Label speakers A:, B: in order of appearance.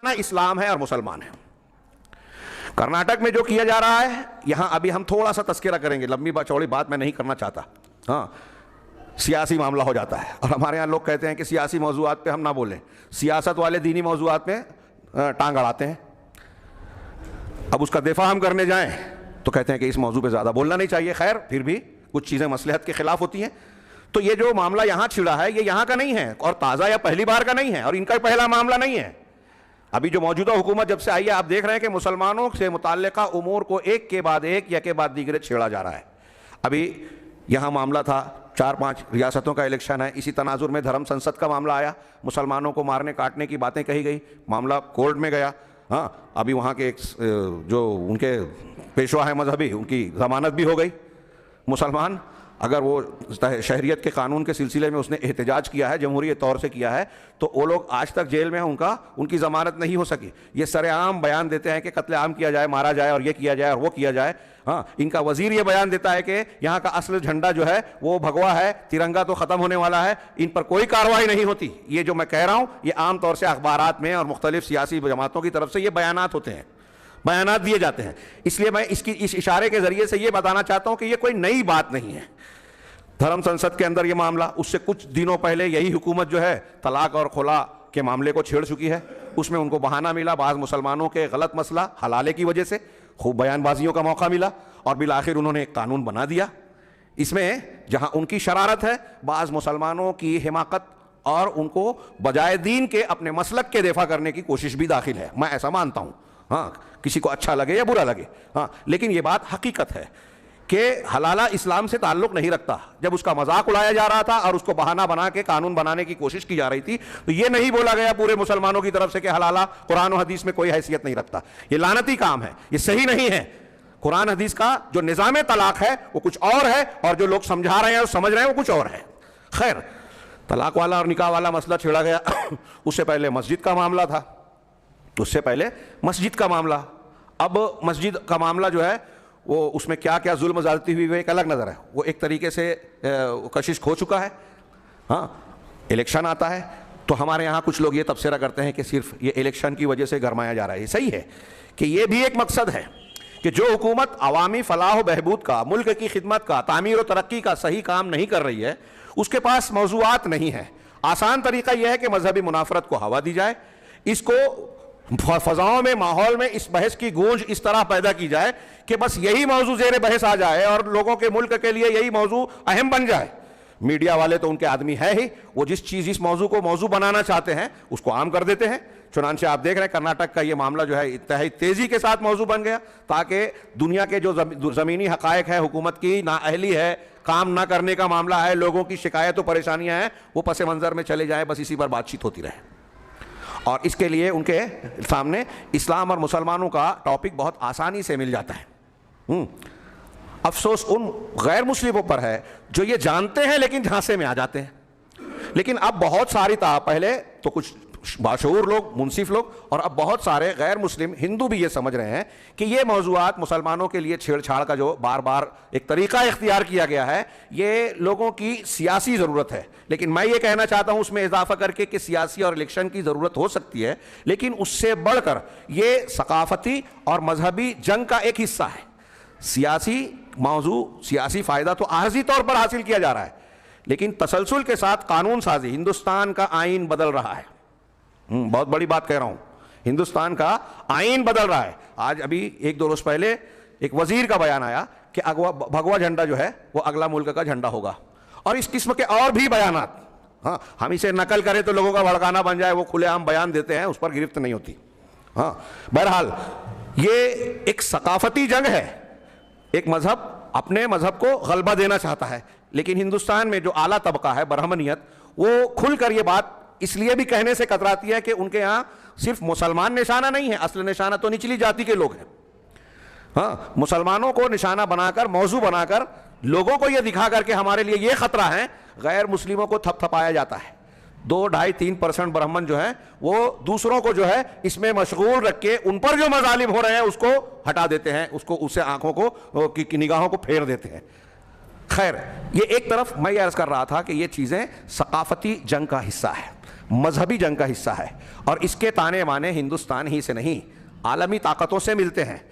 A: اسلام ہے اور مسلمان ہیں۔ کرناٹک میں جو کیا جا رہا ہے، یہاں ابھی ہم تھوڑا سا تذکرہ کریں گے، لمبی چوڑی بات میں نہیں کرنا چاہتا، ہاں سیاسی معاملہ ہو جاتا ہے، اور ہمارے یہاں لوگ کہتے ہیں کہ سیاسی موضوعات پہ ہم نہ بولیں، سیاست والے دینی موضوعات میں ٹانگ اڑاتے ہیں۔ اب اس کا دفاع ہم کرنے جائیں تو کہتے ہیں کہ اس موضوع پہ زیادہ بولنا نہیں چاہیے، خیر پھر بھی کچھ چیزیں مصلحت کے خلاف ہوتی ہیں۔ تو یہ جو معاملہ یہاں چھڑا ہے یہ یہاں کا نہیں ہے، اور تازہ یا پہلی بار کا نہیں ہے، اور ان کا پہلا معاملہ نہیں ہے۔ ابھی جو موجودہ حکومت جب سے آئی ہے، آپ دیکھ رہے ہیں کہ مسلمانوں سے متعلقہ امور کو ایک کے بعد ایک یا کے بعد دیگرے چھیڑا جا رہا ہے۔ ابھی یہاں معاملہ تھا 4-5 ریاستوں کا الیکشن ہے، اسی تناظر میں دھرم سنسد کا معاملہ آیا، مسلمانوں کو مارنے کاٹنے کی باتیں کہی گئی، معاملہ کورٹ میں گیا، ہاں ابھی وہاں کے جو ان کے پیشوا ہیں مذہبی، ان کی ضمانت بھی ہو گئی۔ مسلمان اگر وہ شہریت کے قانون کے سلسلے میں اس نے احتجاج کیا ہے، جمہوری طور سے کیا ہے، تو وہ لوگ آج تک جیل میں ہیں، ان کی ضمانت نہیں ہو سکی۔ یہ سر عام بیان دیتے ہیں کہ قتل عام کیا جائے، مارا جائے، اور یہ کیا جائے اور وہ کیا جائے۔ ہاں ان کا وزیر یہ بیان دیتا ہے کہ یہاں کا اصل جھنڈا جو ہے وہ بھگوا ہے، ترنگا تو ختم ہونے والا ہے، ان پر کوئی کارروائی نہیں ہوتی۔ یہ جو میں کہہ رہا ہوں یہ عام طور سے اخبارات میں اور مختلف سیاسی جماعتوں کی طرف سے یہ بیانات ہوتے ہیں، بیانات دیے جاتے ہیں۔ اس لیے میں اس اشارے کے ذریعے سے یہ بتانا چاہتا ہوں کہ یہ کوئی نئی بات نہیں ہے۔ دھرم سنسد کے اندر یہ معاملہ، اس سے کچھ دنوں پہلے یہی حکومت جو ہے طلاق اور خلا کے معاملے کو چھیڑ چکی ہے، اس میں ان کو بہانہ ملا، بعض مسلمانوں کے غلط مسئلہ حلالے کی وجہ سے خوب بیان بازیوں کا موقع ملا، اور بالآخر انہوں نے ایک قانون بنا دیا۔ اس میں جہاں ان کی شرارت ہے، بعض مسلمانوں کی حماقت اور ان کو بجائے دین کے اپنے مسلک کے دفاع کرنے کی کوشش بھی داخل ہے، میں ایسا مانتا ہوں، ہاں کسی کو اچھا لگے یا برا لگے، ہاں لیکن یہ بات حقیقت ہے کہ حلالہ اسلام سے تعلق نہیں رکھتا۔ جب اس کا مذاق اڑایا جا رہا تھا اور اس کو بہانہ بنا کے قانون بنانے کی کوشش کی جا رہی تھی، تو یہ نہیں بولا گیا پورے مسلمانوں کی طرف سے کہ حلالہ قرآن و حدیث میں کوئی حیثیت نہیں رکھتا۔ یہ لعنتی کام ہے، یہ صحیح نہیں ہے۔ قرآن حدیث کا جو نظام طلاق ہے وہ کچھ اور ہے، اور جو لوگ سمجھا رہے ہیں اور سمجھ رہے ہیں وہ کچھ اور ہے۔ خیر، طلاق والا اور نکاح والا مسئلہ چھیڑا گیا۔ اس سے پہلے مسجد کا معاملہ تھا، اس سے پہلے مسجد کا معاملہ۔ اب مسجد کا معاملہ جو ہے وہ اس میں کیا کیا ظلم زیادتی ہوئی وہ ایک الگ نظر ہے، وہ ایک طریقے سے کشش کھو چکا ہے۔ ہاں الیکشن آتا ہے تو ہمارے یہاں کچھ لوگ یہ تبصرہ کرتے ہیں کہ صرف یہ الیکشن کی وجہ سے گرمایا جا رہا ہے۔ یہ صحیح ہے کہ یہ بھی ایک مقصد ہے کہ جو حکومت عوامی فلاح و بہبود کا، ملک کی خدمت کا، تعمیر و ترقی کا صحیح کام نہیں کر رہی ہے، اس کے پاس موضوعات نہیں ہیں۔ آسان طریقہ یہ ہے کہ مذہبی منافرت کو ہوا دی جائے، اس کو فضاؤں میں، ماحول میں اس بحث کی گونج اس طرح پیدا کی جائے کہ بس یہی موضوع زیر بحث آ جائے اور لوگوں کے ملک کے لیے یہی موضوع اہم بن جائے۔ میڈیا والے تو ان کے آدمی ہے ہی، وہ جس موضوع کو موضوع بنانا چاہتے ہیں اس کو عام کر دیتے ہیں۔ چنانچہ آپ دیکھ رہے ہیں کرناٹک کا یہ معاملہ جو ہے انتہائی تیزی کے ساتھ موضوع بن گیا، تاکہ دنیا کے جو زمینی حقائق ہے، حکومت کی نااہلی ہے، کام نہ کرنے کا معاملہ ہے، لوگوں کی شکایت و پریشانیاں ہیں، وہ پس منظر میں چلے جائیں، بس اسی پر بات چیت ہوتی رہے۔ اور اس کے لیے ان کے سامنے اسلام اور مسلمانوں کا ٹاپک بہت آسانی سے مل جاتا ہے۔ افسوس ان غیر مسلموں پر ہے جو یہ جانتے ہیں لیکن جھانسے میں آ جاتے ہیں۔ لیکن اب بہت ساری پہلے تو کچھ باشعور لوگ، منصف لوگ، اور اب بہت سارے غیر مسلم ہندو بھی یہ سمجھ رہے ہیں کہ یہ موضوعات مسلمانوں کے لیے چھیڑ چھاڑ کا جو بار بار ایک طریقہ اختیار کیا گیا ہے، یہ لوگوں کی سیاسی ضرورت ہے۔ لیکن میں یہ کہنا چاہتا ہوں اس میں اضافہ کر کے کہ سیاسی اور الیکشن کی ضرورت ہو سکتی ہے، لیکن اس سے بڑھ کر یہ ثقافتی اور مذہبی جنگ کا ایک حصہ ہے۔ سیاسی موضوع، سیاسی فائدہ تو عارضی طور پر حاصل کیا جا رہا ہے، لیکن تسلسل کے ساتھ قانون سازی، ہندوستان کا آئین بدل رہا ہے۔ بہت بڑی بات کہہ رہا ہوں، ہندوستان کا آئین بدل رہا ہے۔ آج ابھی 1-2 روز پہلے ایک وزیر کا بیان آیا کہ بھگوا جھنڈا جو ہے وہ اگلا ملک کا جھنڈا ہوگا، اور اس قسم کے اور بھی بیانات۔ ہاں ہم اسے نقل کریں تو لوگوں کا بھڑکانا بن جائے، وہ کھلے عام بیان دیتے ہیں، اس پر گرفت نہیں ہوتی۔ ہاں بہرحال یہ ایک ثقافتی جنگ ہے، ایک مذہب اپنے مذہب کو غلبہ دینا چاہتا ہے، لیکن ہندوستان میں جو اعلیٰ طبقہ ہے، برہمنیت، وہ کھل کر یہ بات اس لیے بھی کہنے سے کتراتی ہے کہ ان کے ہاں صرف مسلمان نشانہ نہیں ہے، اصل نشانہ تو نچلی جاتی کے لوگ ہیں۔ ہاں مسلمانوں کو نشانہ بنا کر، موضوع بنا کر، لوگوں کو یہ دکھا کر کہ ہمارے لیے یہ خطرہ ہے، غیر مسلموں کو تھپ تھپایا جاتا ہے۔ 2-2.5-3% برہمن جو ہیں وہ دوسروں کو جو ہے اس میں مشغول رکھ کے ان پر جو مظالم ہو رہے ہیں اس کو ہٹا دیتے ہیں، اس سے آنکھوں کو کی نگاہوں کو پھیر دیتے ہیں۔ خیر، یہ ایک طرف میں یہ عرض کر رہا تھا کہ یہ چیزیں ثقافتی جنگ کا حصہ ہے۔ مذہبی جنگ کا حصہ ہے، اور اس کے تانے بانے ہندوستان ہی سے نہیں عالمی طاقتوں سے ملتے ہیں۔